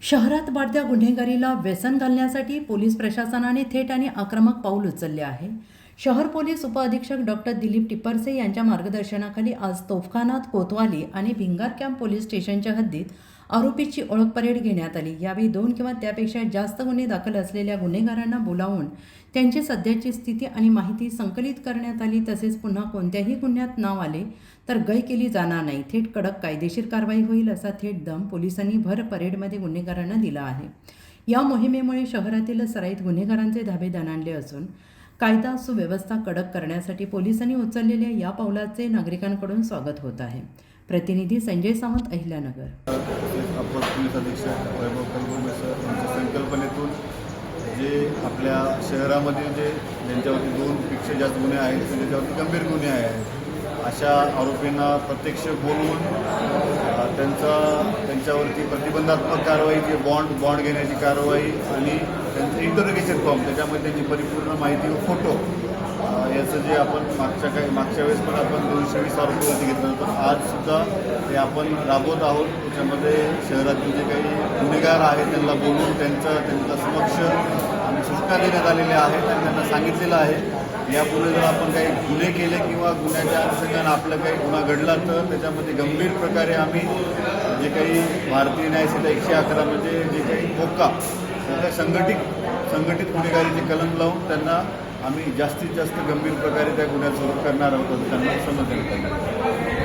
शहरात वाढत्या गुन्हेगारीला व्यसन घालण्यासाठी पोलीस प्रशासनाने थेट आणि आक्रमक पाऊल उचलले आहे. शहर पोलीस उपअधीक्षक डॉक्टर दिलीप टिपरसे यांच्या मार्गदर्शनाखाली आज तोफखाना, कोतवाली आणि भिंगार कॅम्प पोलीस स्टेशनच्या हद्दीत आरोपीची ओळख परेड घेण्यात आली. यावेळी 2 किंवा त्यापेक्षा जास्त गुन्हे दाखल असलेल्या गुन्हेगारांना बोलावून त्यांची सध्याची स्थिती आणि माहिती संकलित करण्यात आली. तसेच पुन्हा कोणत्याही गुन्ह्यात नाव आले तर गय केली जाणार नाही, थेट कडक कायदेशीर कारवाई होईल असा थेट दम पोलिसांनी भर परेडमध्ये गुन्हेगारांना दिला आहे. या मोहिमेमुळे शहरातील सराईत गुन्हेगारांचे धाबे दणाणले असून कायदा सुव्यवस्था कडक करण्यासाठी पोलिसांनी उचललेल्या या पावलाचे नागरिकांकडून स्वागत होत आहे. प्रतिनिधी संजय सावंत, अहिल्यानगर. अप्पर पोलीस अधीक्षक वैभव कलगुर्मे सर यांच्या संकल्पनेतून जे आपल्या शहरामध्ये ज्यांच्यावरती 2पेक्षा जास्त गुन्हे आहेत, ज्यांच्यावरती गंभीर गुन्हे आहेत, अशा आरोपींना प्रत्यक्ष बोलवून त्यांच्यावरती प्रतिबंधात्मक कारवाई, जे बॉन्ड घेण्याची कारवाई आणि त्यांचं इंटरोगेशन फॉर्म, त्याच्यामध्ये त्यांची परिपूर्ण माहिती व फोटो, याचं जे आपण मागच्या वेळेस पण आपण 220 आरोपीवरती घेतलं होतं, आजसुद्धा हे आपण राबवत आहोत. त्याच्यामध्ये शहरातील जे काही गुन्हेगार आहेत त्यांना बोलवून त्यांच्या समक्ष आणि सूचना देण्यात आलेल्या आहेत आणि त्यांना सांगितलेलं आहे यापुढे जर आपण काही गुन्हे केले किंवा गुन्ह्याच्या अनुषंगाने आपलं काही गुन्हा घडला तर त्याच्यामध्ये गंभीर प्रकारे आम्ही जे काही भारतीय न्यायसंहिता 111 म्हणजे जे काही मोका संघटित गुन्हेगारीचे कलम लावून त्यांना आम्ही जास्तीत जास्त गंभीर प्रकारे त्या गुन्ह्यात सुरू करणार आहोत, त्यांना समज देण्यात आली.